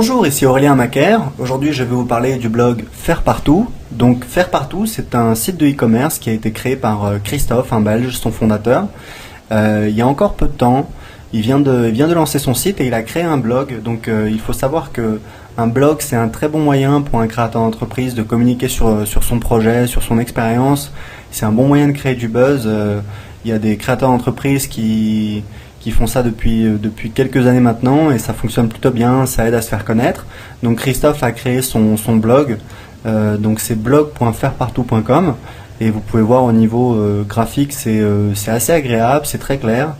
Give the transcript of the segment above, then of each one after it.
Bonjour, ici Aurélien Macaire. Aujourd'hui, je vais vous parler du blog Faire Partout. Donc, Faire Partout, c'est un site de e-commerce qui a été créé par Christophe, un Belge, son fondateur. Il y a encore peu de temps, il vient de lancer son site et il a créé un blog. Donc, il faut savoir que un blog, c'est un très bon moyen pour un créateur d'entreprise de communiquer sur son projet, sur son expérience. C'est un bon moyen de créer du buzz. Il y a des créateurs d'entreprise qui font ça depuis quelques années maintenant et ça fonctionne plutôt bien, ça aide à se faire connaître. Donc Christophe a créé son blog, donc c'est blog.fairpartout.com et vous pouvez voir au niveau graphique, c'est assez agréable, c'est très clair.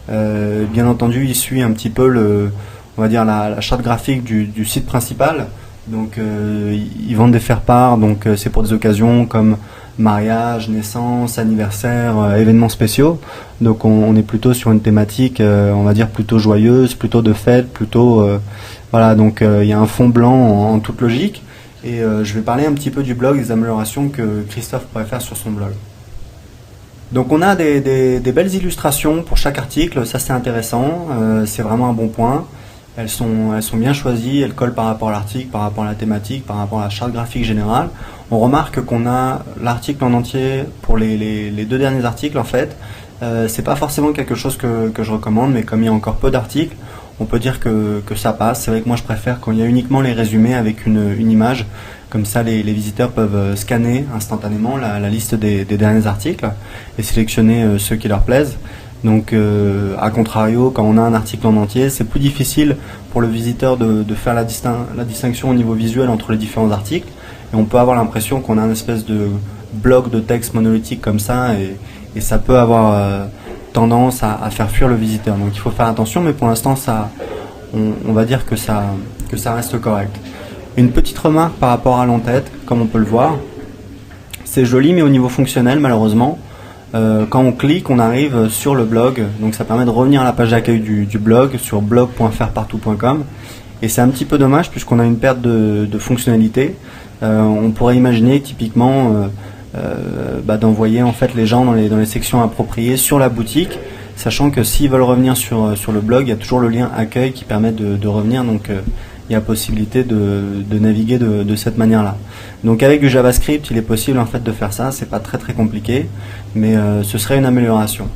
Bien entendu, il suit un petit peu on va dire la charte graphique du site principal. Donc ils vendent des faire-part, donc c'est pour des occasions comme mariage, naissance, anniversaire, événements spéciaux. Donc on est plutôt sur une thématique, on va dire plutôt joyeuse, plutôt de fête, plutôt voilà. Donc il y a un fond blanc en toute logique. Et je vais parler un petit peu du blog, des améliorations que Christophe pourrait faire sur son blog. Donc on a des belles illustrations pour chaque article, ça c'est intéressant, c'est vraiment un bon point. Elles sont bien choisies, elles collent par rapport à l'article, par rapport à la thématique, par rapport à la charte graphique générale. On remarque qu'on a l'article en entier pour les deux derniers articles en fait. C'est pas forcément quelque chose que je recommande, mais comme il y a encore peu d'articles, on peut dire que ça passe. C'est vrai que moi je préfère quand il y a uniquement les résumés avec une image, comme ça les visiteurs peuvent scanner instantanément la liste des derniers articles et sélectionner ceux qui leur plaisent. Donc, à contrario, quand on a un article en entier, c'est plus difficile pour le visiteur de faire la distinction au niveau visuel entre les différents articles. Et on peut avoir l'impression qu'on a une espèce de bloc de texte monolithique comme ça, et ça peut avoir tendance à faire fuir le visiteur. Donc, il faut faire attention, mais pour l'instant, on va dire que ça reste correct. Une petite remarque par rapport à l'entête, comme on peut le voir, c'est joli, mais au niveau fonctionnel, malheureusement, quand on clique, on arrive sur le blog, donc ça permet de revenir à la page d'accueil du blog sur blog.fairpartout.com et c'est un petit peu dommage puisqu'on a une perte de fonctionnalité. On pourrait imaginer typiquement d'envoyer en fait les gens dans les sections appropriées sur la boutique, sachant que s'ils veulent revenir sur le blog, il y a toujours le lien accueil qui permet de revenir, donc il y a possibilité de naviguer de cette manière-là. Donc avec du JavaScript, il est possible en fait de faire ça, c'est pas très compliqué, mais ce serait une amélioration.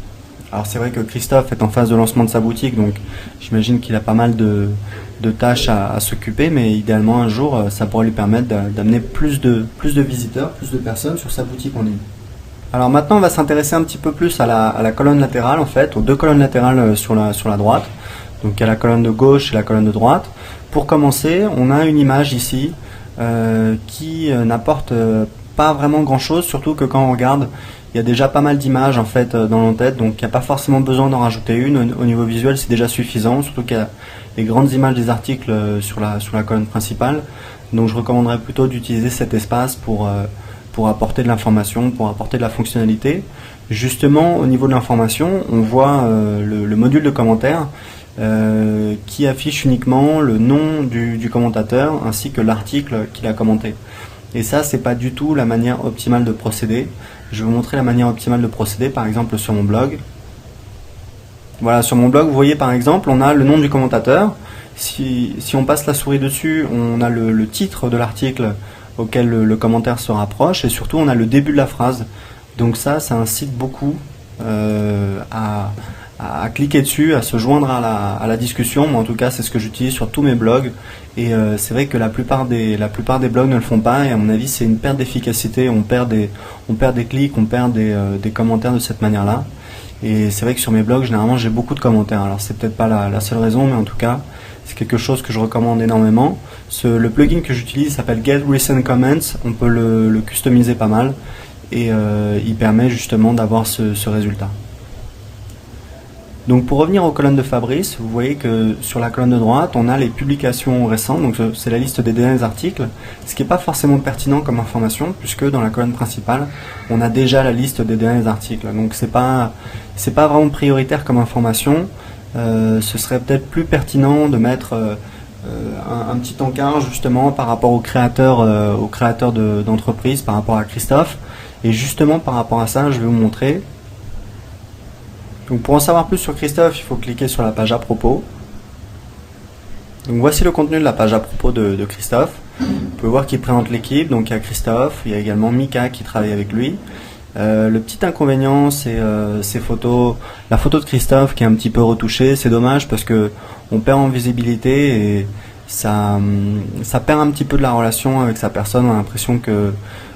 Alors c'est vrai que Christophe est en phase de lancement de sa boutique, donc j'imagine qu'il a pas mal de tâches à s'occuper, mais idéalement un jour, ça pourrait lui permettre d'amener plus de visiteurs, plus de personnes sur sa boutique en ligne. Alors maintenant, on va s'intéresser un petit peu plus à la colonne latérale en fait, aux deux colonnes latérales sur la droite. Donc il y a la colonne de gauche et la colonne de droite. Pour commencer, on a une image ici qui n'apporte pas vraiment grand chose, surtout que quand on regarde, il y a déjà pas mal d'images en fait dans l'entête, donc il n'y a pas forcément besoin d'en rajouter une. Au niveau visuel, c'est déjà suffisant, surtout qu'il y a les grandes images des articles sur la colonne principale. Donc je recommanderais plutôt d'utiliser cet espace pour apporter de l'information, pour apporter de la fonctionnalité. Justement, au niveau de l'information, on voit le module de commentaires qui affiche uniquement le nom du commentateur ainsi que l'article qu'il a commenté. Et ça, c'est pas du tout la manière optimale de procéder. Je vais vous montrer la manière optimale de procéder, par exemple sur mon blog. Voilà, sur mon blog, vous voyez par exemple, on a le nom du commentateur. Si on passe la souris dessus, on a le titre de l'article auquel le commentaire se rapproche, et surtout on a le début de la phrase. Donc ça incite beaucoup à cliquer dessus, à se joindre à la discussion. Moi en tout cas c'est ce que j'utilise sur tous mes blogs, et c'est vrai que la plupart des blogs ne le font pas, et à mon avis c'est une perte d'efficacité. On perd des clics, on perd des commentaires de cette manière là, et c'est vrai que sur mes blogs généralement j'ai beaucoup de commentaires. Alors c'est peut-être pas la seule raison, mais en tout cas c'est quelque chose que je recommande énormément. Le plugin que j'utilise s'appelle Get Recent Comments, on peut le customiser pas mal, et il permet justement d'avoir ce résultat. Donc pour revenir aux colonnes de Fabrice, vous voyez que sur la colonne de droite, on a les publications récentes, donc c'est la liste des derniers articles, ce qui n'est pas forcément pertinent comme information, puisque dans la colonne principale, on a déjà la liste des derniers articles. Donc c'est pas vraiment prioritaire comme information. Ce serait peut-être plus pertinent de mettre un petit encart justement par rapport aux créateurs d'entreprise, par rapport à Christophe. Et justement par rapport à ça, je vais vous montrer. Donc pour en savoir plus sur Christophe, il faut cliquer sur la page à propos. Donc voici le contenu de la page à propos de Christophe. Vous pouvez voir qu'il présente l'équipe, donc il y a Christophe, il y a également Mika qui travaille avec lui. Le petit inconvénient, c'est ces photos, la photo de Christophe qui est un petit peu retouchée. C'est dommage parce que on perd en visibilité et ça perd un petit peu de la relation avec sa personne. On a l'impression que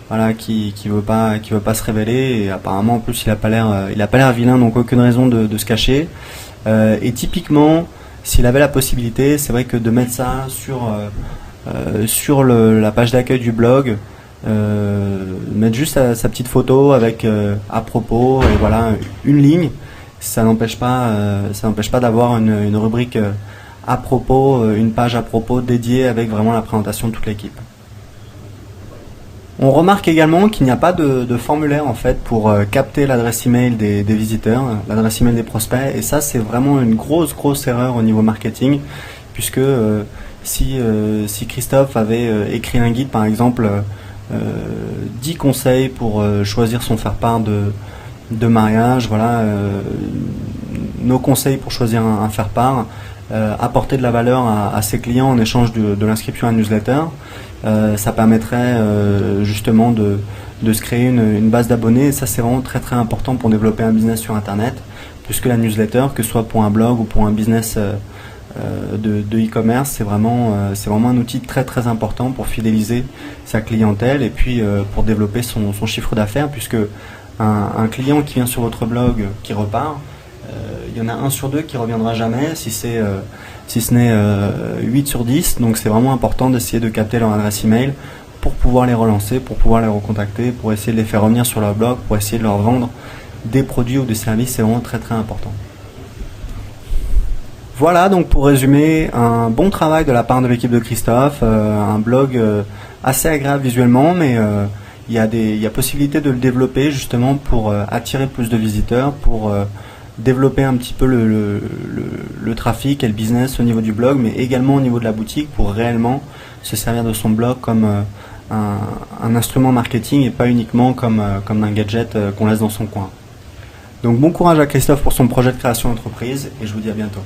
voilà, qu'il veut pas se révéler, et apparemment en plus il a pas l'air vilain, donc aucune raison de se cacher. Et typiquement, s'il avait la possibilité, c'est vrai que de mettre ça sur la page d'accueil du blog, mettre juste sa petite photo avec à propos, et voilà, une ligne, ça n'empêche pas d'avoir une rubrique à propos, une page à propos dédiée avec vraiment la présentation de toute l'équipe. On remarque également qu'il n'y a pas de formulaire en fait pour capter l'adresse email des visiteurs, l'adresse email des prospects, et ça c'est vraiment une grosse erreur au niveau marketing, puisque si Christophe avait écrit un guide par exemple 10 conseils pour choisir son faire-part de mariage, voilà, nos conseils pour choisir un faire-part, apporter de la valeur à ses clients en échange de l'inscription à une newsletter. Ça permettrait justement de se créer une base d'abonnés, et ça c'est vraiment très important pour développer un business sur internet, puisque la newsletter, que ce soit pour un blog ou pour un business de e-commerce, c'est vraiment un outil très important pour fidéliser sa clientèle et puis pour développer son chiffre d'affaires, puisque un client qui vient sur votre blog qui repart, il y en a 1 sur 2 qui reviendra jamais, si ce n'est 8 sur 10, donc c'est vraiment important d'essayer de capter leur adresse email pour pouvoir les relancer, pour pouvoir les recontacter, pour essayer de les faire revenir sur leur blog, pour essayer de leur vendre des produits ou des services. C'est vraiment très important. Voilà, donc pour résumer, un bon travail de la part de l'équipe de Christophe, un blog assez agréable visuellement, mais il y a possibilité de le développer justement pour attirer plus de visiteurs, pour développer un petit peu le trafic et le business au niveau du blog, mais également au niveau de la boutique, pour réellement se servir de son blog comme un instrument marketing et pas uniquement comme un gadget qu'on laisse dans son coin. Donc bon courage à Christophe pour son projet de création d'entreprise, et je vous dis à bientôt.